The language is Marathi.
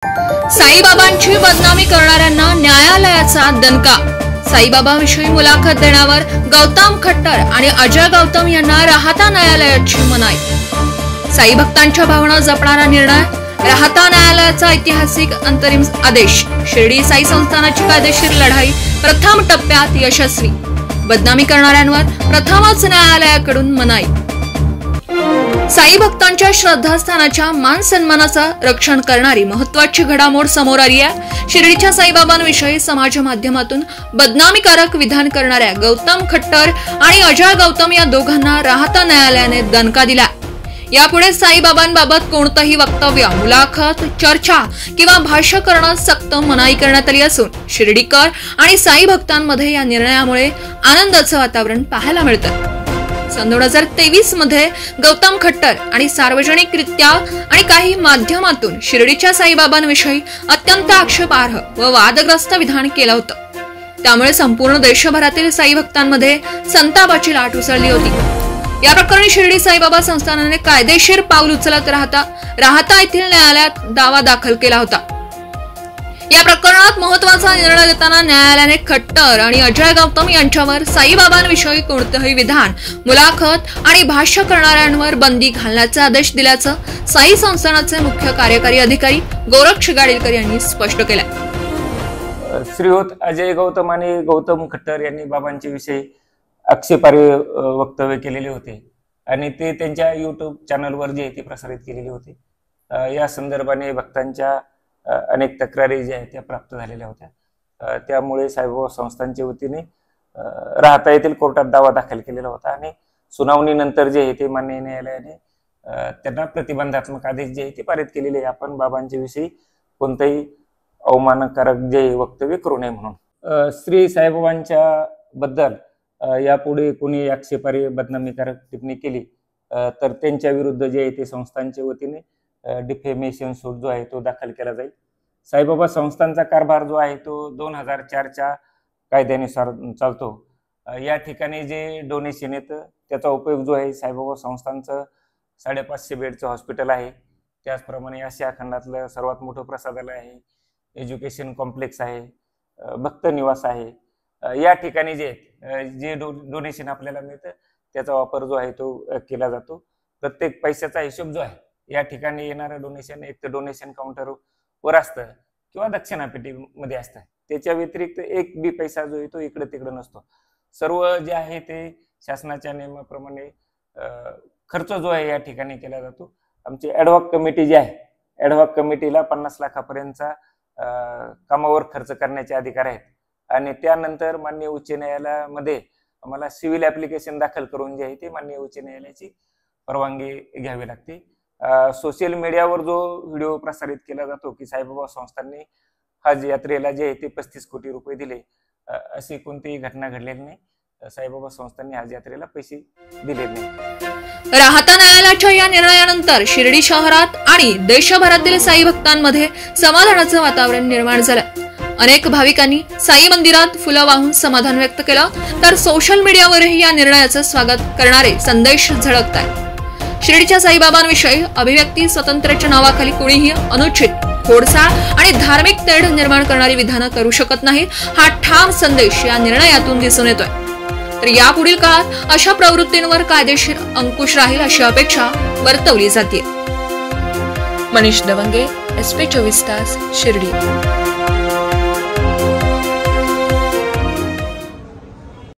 साईबाबांची बदनामी करणाऱ्यांना न्यायालयाचा दणका। साईबाबांविषयी मुलाखत देण्यावर गौतम खट्टर आणि अजय गौतम यांना राहता न्यायालयाची मनाई। साई भक्तांच्या भावना जपणारा निर्णय, राहता न्यायालयाचा ऐतिहासिक अंतरिम आदेश। शिर्डी साई संस्थानाची कायदेशीर लढाई प्रथम टप्प्यात यशस्वी। बदनामी करणाऱ्यांवर प्रथमच न्यायालयाकडून मनाई। साई भक्तांच्या श्रद्धास्थानाच्या मान सन्मानाचं रक्षण करणारी महत्त्वाची घडामोड समोर आली आहे। शिर्डीच्या साईबाबांविषयी समाज माध्यमातून बदनामीकारक विधान करणाऱ्या गौतम खट्टर आणि अजय गौतम या दोघांना राहता न्यायालयाने दणका दिला। यापुढे साईबाबांबाबत कोणतंही वक्तव्य, मुलाखत, चर्चा किंवा भाष्य करणं सक्त मनाई करण्यात आली असून शिर्डीकर आणि साई भक्तांमध्ये या निर्णयामुळे आनंदाचं वातावरण पाहायला मिळतं। सन 2023 मध्ये गौतम खट्टर आणि सार्वजनिकरित्या आणि काही माध्यमातून शिर्डीच्या साईबाबांविषयी अत्यंत आक्षेपार्ह व वादग्रस्त विधान केलं होतं। त्यामुळे संपूर्ण देशभरातील साई भक्तांमध्ये संतापाची लाट उसळली होती। या प्रकरणी शिर्डी साईबाबा संस्थानाने कायदेशीर पाऊल उचलत राहता येथील न्यायालयात दावा दाखल केला होता। या प्रकरणात महत्त्वाचा निर्णय देताना न्यायालयाने खट्टर आणि अजय गौतम यांच्यावर साईबाबांविषयी कोणतेही विधान, मुलाखत आणि भाष्य करणाऱ्यांवर बंदी घालण्याचे आदेश दिल्याचं साई संस्थानाचे मुख्य कार्यकारी अधिकारी गोरक्ष गाडीलकर यांनी स्पष्ट केलं। श्रीयुत अजय गौतम आणि गौतम खट्टर यांनी बाबांच्या विषयी आक्षेपार्ह वक्तव्य केलेले होते आणि ते त्यांच्या YouTube चॅनलवर जे ते प्रसारित केलेले होते। या संदर्भाने भक्तांच्या अनेक तक्रारी ज्या आहेत त्या प्राप्त झालेल्या होत्या। त्यामुळे साईबाबा संस्थांच्या वतीने राहता येथील कोर्टात दावा दाखल केलेला होता आणि सुनावणीनंतर जे आहे ते मान्य न्यायालयाने त्यांना प्रतिबंधात्मक आदेश जे आहे ते पारित केलेले आहे। आपण बाबांच्या विषयी कोणतेही अवमानकारक जे वक्तव्य करू नये म्हणून। श्री साईबाबांच्या बद्दल यापुढे कोणी आक्षेपार्ह बदनामीकारक टिप्पणी केली तर त्यांच्या विरुद्ध जे आहे ते संस्थांच्या वतीने डिफेमेशन सूट जो आहे तो दाखल केला जाईल। साईबाबा संस्थांचा कारभार जो आहे तो 2004च्या कायद्यानुसार चालतो। या ठिकाणी जे डोनेशन येतं त्याचा उपयोग जो आहे साईबाबा संस्थांचं 550 बेडचं हॉस्पिटल आहे, त्याचप्रमाणे आशिया खंडातलं सर्वात मोठं प्रसादालय आहे, एज्युकेशन कॉम्प्लेक्स आहे, भक्त निवास आहे। या ठिकाणी जे डोनेशन आपल्याला मिळतं त्याचा वापर जो आहे तो केला जातो। प्रत्येक पैशाचा हिशोब जो आहे या ठिकाणी येणारं डोनेशन एक तर डोनेशन काउंटरवर असतं किंवा दक्षिणापेटीमध्ये असतं। त्याच्या व्यतिरिक्त एक बी पैसा जो आहे तो इकडे तिकडे नसतो। सर्व जे आहे ते शासनाच्या नियमाप्रमाणे खर्च जो आहे या ठिकाणी केला जातो। आमची ॲडहॉक कमिटी जी आहे, ॲडहॉक कमिटीला 50 लाखापर्यंतचा कामावर खर्च करण्याचे अधिकार आहेत आणि त्यानंतर माननीय उच्च न्यायालयामध्ये आम्हाला सिव्हिल ॲप्लिकेशन दाखल करून जे आहे ते माननीय उच्च न्यायालयाची परवानगी घ्यावी लागते। सोशल मीडियावर जो व्हिडिओ प्रसारित केला जातो की साईबाबा संस्थांनी हज यात्रेला जे आहे ते 35 कोटी रुपये दिले, अशी कोणतीही घटना घडलेली नाही। साईबाबा संस्थांनी हज यात्रेला पैसे दिले नाही। राहता न्यायालयाच्या या निर्णयानंतर शिर्डी शहरात आणि देशभरातील साई भक्तांमध्ये समाधानाचं वातावरण निर्माण झालं। अनेक भाविकांनी साई मंदिरात फुलं वाहून समाधान व्यक्त केलं, तर सोशल मीडियावरही या निर्णयाचं स्वागत करणारे संदेश झळकतात। शिर्डीच्या साईबाबांविषयी अभिव्यक्ती स्वातंत्र्याच्या नावाखाली कोणीही अनुचित, खोडसाळ आणि धार्मिक तेढ निर्माण करणारी विधानं करू शकत नाहीत, हा ठाम संदेश या निर्णयातून दिसून येतोय। तर यापुढील काळात अशा प्रवृत्तींवर कायदेशीर अंकुश राहील अशी अपेक्षा वर्तवली जाते। मनीष दवंगे, SP 24 तास, शिर्डी।